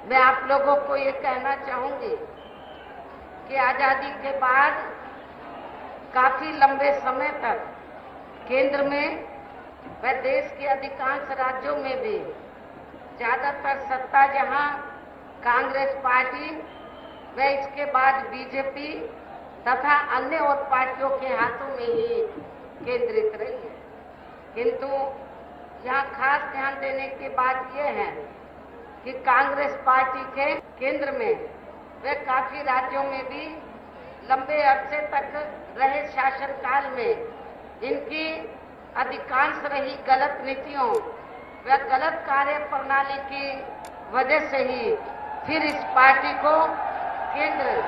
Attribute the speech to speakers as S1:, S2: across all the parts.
S1: मैं आप लोगों को ये कहना चाहूंगी कि आजादी के बाद काफी लंबे समय तक केंद्र में व देश के अधिकांश राज्यों में भी ज्यादातर सत्ता जहां कांग्रेस पार्टी व इसके बाद बीजेपी तथा अन्य और पार्टियों के हाथों में ही केंद्रित रही है। किंतु यहाँ खास ध्यान देने की बात यह है कि कांग्रेस पार्टी के केंद्र में व काफी राज्यों में भी लंबे अरसे तक रहे शासनकाल में इनकी अधिकांश रही गलत नीतियों व गलत कार्य प्रणाली की वजह से ही फिर इस पार्टी को केंद्र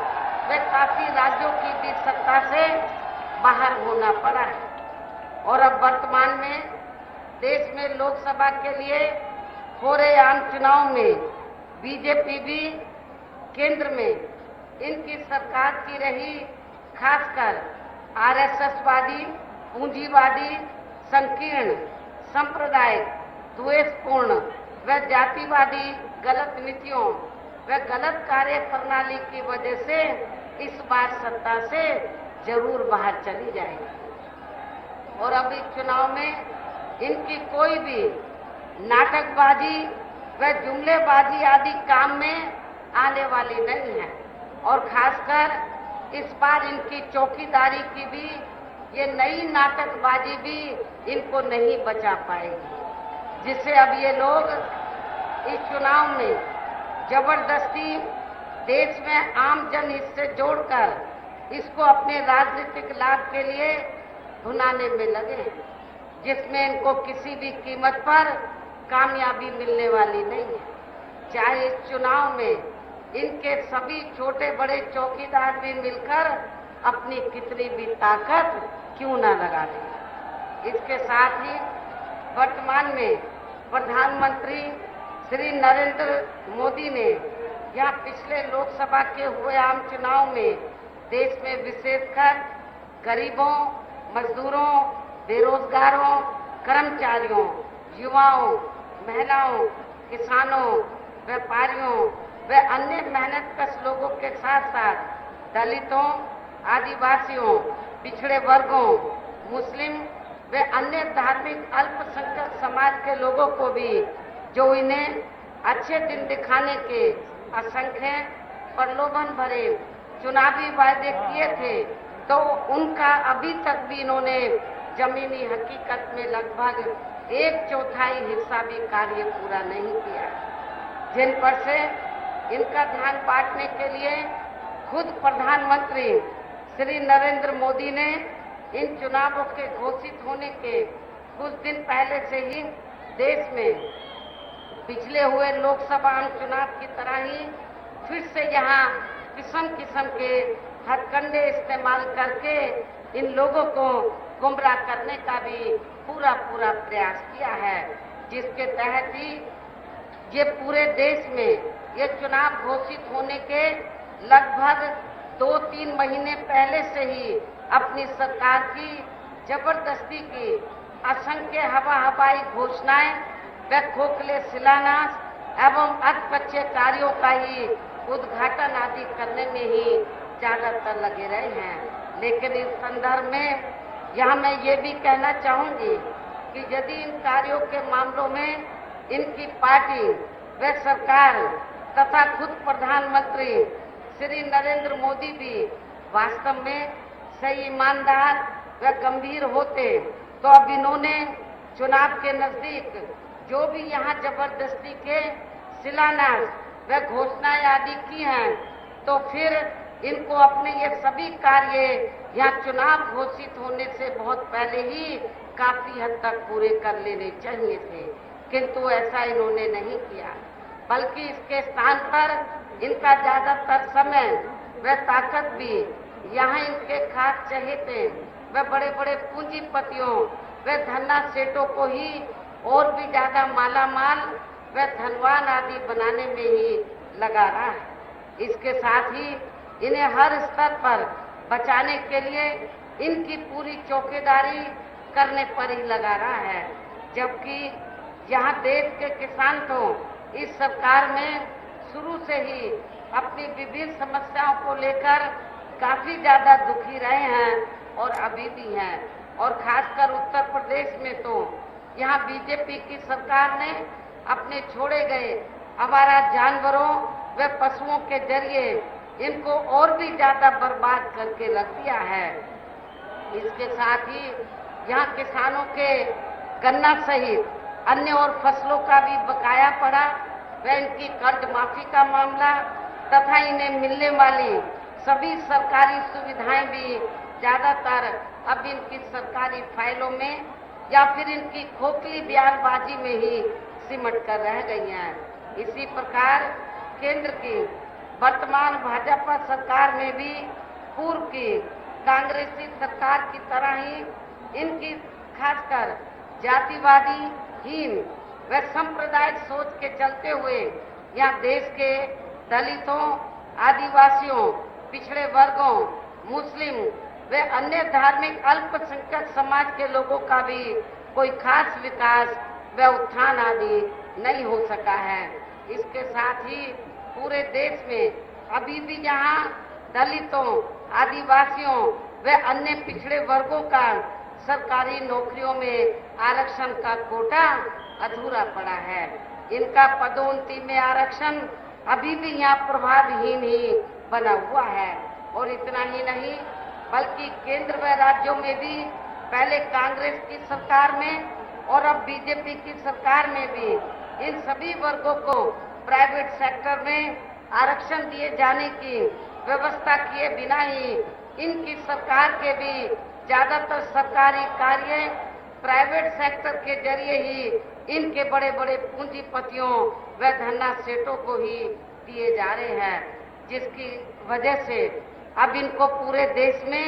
S1: व काफी राज्यों की भी सत्ता से बाहर होना पड़ा है। और अब वर्तमान में देश में लोकसभा के लिए हो रहे आम चुनाव में बीजेपी भी केंद्र में इनकी सरकार की रही खासकर आरएसएसवादी, पूंजीवादी, संकीर्ण, सांप्रदायिक, द्वेषपूर्ण व जातिवादी गलत नीतियों व गलत कार्य प्रणाली की वजह से इस बार सत्ता से जरूर बाहर चली जाएगी। और अब इस चुनाव में इनकी कोई भी नाटकबाजी व जुमलेबाजी आदि काम में आने वाली नहीं है। और खासकर इस बार इनकी चौकीदारी की भी ये नई नाटकबाजी भी इनको नहीं बचा पाएगी, जिससे अब ये लोग इस चुनाव में जबरदस्ती देश में आम जन हिस्से जोड़कर इसको अपने राजनीतिक लाभ के लिए भुनाने में लगे हैं, जिसमें इनको किसी भी कीमत पर कामयाबी मिलने वाली नहीं है। चाहे इस चुनाव में इनके सभी छोटे बड़े चौकीदार भी मिलकर अपनी कितनी भी ताकत क्यों न लगा दें। इसके साथ ही वर्तमान में प्रधानमंत्री श्री नरेंद्र मोदी ने यहाँ पिछले लोकसभा के हुए आम चुनाव में देश में विशेषकर गरीबों, मजदूरों, बेरोजगारों, कर्मचारियों, युवाओं, महिलाओं, किसानों, व्यापारियों व अन्य मेहनतकश लोगों के साथ साथ दलितों, आदिवासियों, पिछड़े वर्गों, मुस्लिम व अन्य धार्मिक अल्पसंख्यक समाज के लोगों को भी जो इन्हें अच्छे दिन दिखाने के असंख्य प्रलोभन भरे चुनावी वायदे किए थे, तो उनका अभी तक भी इन्होंने जमीनी हकीकत में लगभग 1/4 हिस्सा भी कार्य पूरा नहीं किया, जिन पर से इनका ध्यान बांटने के लिए खुद प्रधानमंत्री श्री नरेंद्र मोदी ने इन चुनावों के घोषित होने के कुछ दिन पहले से ही देश में पिछले हुए लोकसभा चुनाव की तरह ही फिर से यहाँ किस्म किस्म के हथकंडे इस्तेमाल करके इन लोगों को गुमराह करने का भी पूरा प्रयास किया है, जिसके तहत ही ये पूरे देश में ये चुनाव घोषित होने के लगभग 2-3 महीने पहले से ही अपनी सरकार की जबरदस्ती की असंख्य हवाई घोषणाएं व खोखले शिलान्यास एवं अधपच्चे कार्यों का ही उद्घाटन आदि करने में ही ज्यादातर लगे रहे हैं। लेकिन इस संदर्भ में यहाँ मैं ये भी कहना चाहूंगी कि यदि इन कार्यों के मामलों में इनकी पार्टी व सरकार तथा खुद प्रधानमंत्री श्री नरेंद्र मोदी भी वास्तव में सही, ईमानदार व गंभीर होते, तो अब इन्होंने चुनाव के नजदीक जो भी यहाँ जबरदस्ती के शिलान्यास व घोषणाएं आदि की हैं, तो फिर इनको अपने ये सभी कार्य यहाँ चुनाव घोषित होने से बहुत पहले ही काफी हद तक पूरे कर लेने चाहिए थे, किंतु ऐसा इन्होंने नहीं किया, बल्कि इसके स्थान पर इनका ज्यादातर समय व ताकत भी यहाँ इनके खास चहेते व बड़े बड़े पूंजीपतियों व धन्ना सेठों को ही और भी ज्यादा मालामाल व धनवान आदि बनाने में ही लगा रहा है। इसके साथ ही इन्हें हर स्तर पर बचाने के लिए इनकी पूरी चौकीदारी करने पर ही लगा रहा है, जबकि यहाँ देश के किसान तो इस सरकार में शुरू से ही अपनी विभिन्न समस्याओं को लेकर काफी ज्यादा दुखी रहे हैं और अभी भी हैं। और खासकर उत्तर प्रदेश में तो यहाँ बीजेपी की सरकार ने अपने छोड़े गए आवारा जानवरों व पशुओं के जरिए इनको और भी ज्यादा बर्बाद करके रख दिया है। इसके साथ ही यहाँ किसानों के गन्ना सहित अन्य और फसलों का भी बकाया पड़ा व इनकी कर्ज माफी का मामला तथा इन्हें मिलने वाली सभी सरकारी सुविधाएं भी ज्यादातर अब इनकी सरकारी फाइलों में या फिर इनकी खोखली बयानबाजी में ही सिमट कर रह गई हैं। इसी प्रकार केंद्र की वर्तमान भाजपा सरकार में भी पूर्व की कांग्रेसी सरकार की तरह ही इनकी खासकर जातिवादी हीन व सांप्रदायिक सोच के चलते हुए यहाँ देश के दलितों, आदिवासियों, पिछड़े वर्गों, मुस्लिम व अन्य धार्मिक अल्पसंख्यक समाज के लोगों का भी कोई खास विकास व उत्थान आदि नहीं हो सका है। इसके साथ ही पूरे देश में अभी भी यहाँ दलितों, आदिवासियों व अन्य पिछड़े वर्गों का सरकारी नौकरियों में आरक्षण का कोटा अधूरा पड़ा है। इनका पदोन्नति में आरक्षण अभी भी यहाँ प्रभावहीन ही बना हुआ है। और इतना ही नहीं बल्कि केंद्र व राज्यों में भी पहले कांग्रेस की सरकार में और अब बीजेपी की सरकार में भी इन सभी वर्गों को प्राइवेट सेक्टर में आरक्षण दिए जाने की व्यवस्था किए बिना ही इनकी सरकार के भी ज्यादातर सरकारी कार्य प्राइवेट सेक्टर के जरिए ही इनके बड़े बड़े पूंजीपतियों व धन्ना सेठों को ही दिए जा रहे हैं, जिसकी वजह से अब इनको पूरे देश में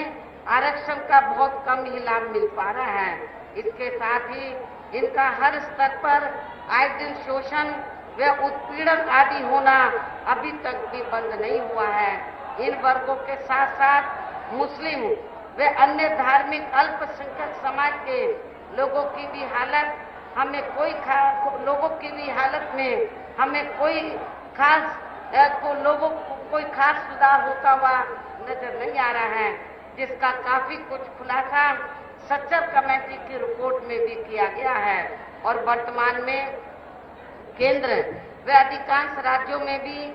S1: आरक्षण का बहुत कम ही लाभ मिल पा रहा है। इसके साथ ही इनका हर स्तर पर आए दिन शोषण व उत्पीड़न आदि होना अभी तक भी बंद नहीं हुआ है। इन वर्गों के साथ साथ मुस्लिम व अन्य धार्मिक अल्पसंख्यक समाज के लोगों की भी हालत कोई खास सुधार होता हुआ नजर नहीं आ रहा है, जिसका काफी कुछ खुलासा सच्चर कमेटी की रिपोर्ट में भी किया गया है। और वर्तमान में केंद्र व अधिकांश राज्यों में भी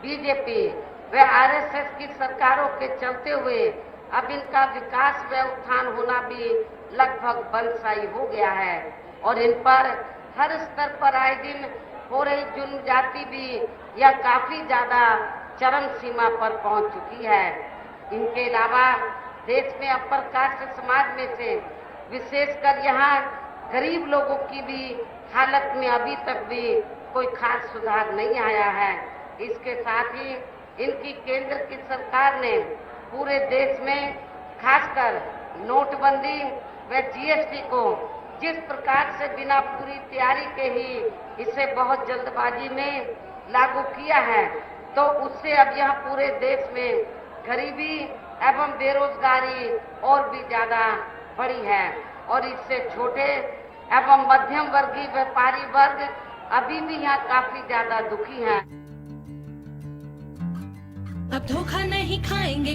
S1: बीजेपी व आरएसएस की सरकारों के चलते हुए अब इनका विकास व उत्थान होना भी लगभग बंदशाई हो गया है। और इन पर हर स्तर पर आए दिन हो रही जुल्म जाति भी यह काफी ज्यादा चरम सीमा पर पहुंच चुकी है। इनके अलावा देश में अपर कास्ट समाज में से विशेषकर यहाँ गरीब लोगों की भी हालत में अभी तक भी कोई खास सुधार नहीं आया है। इसके साथ ही इनकी केंद्र की सरकार ने पूरे देश में खासकर नोटबंदी व जीएसटी को जिस प्रकार से बिना पूरी तैयारी के ही इसे बहुत जल्दबाजी में लागू किया है, तो उससे अब यहाँ पूरे देश में गरीबी एवं बेरोजगारी और भी ज्यादा बढ़ी है। और इससे छोटे एवं मध्यम वर्गीय व्यापारी वर्ग अभी भी यहाँ काफी ज्यादा दुखी हैं।
S2: अब धोखा नहीं खाएंगे।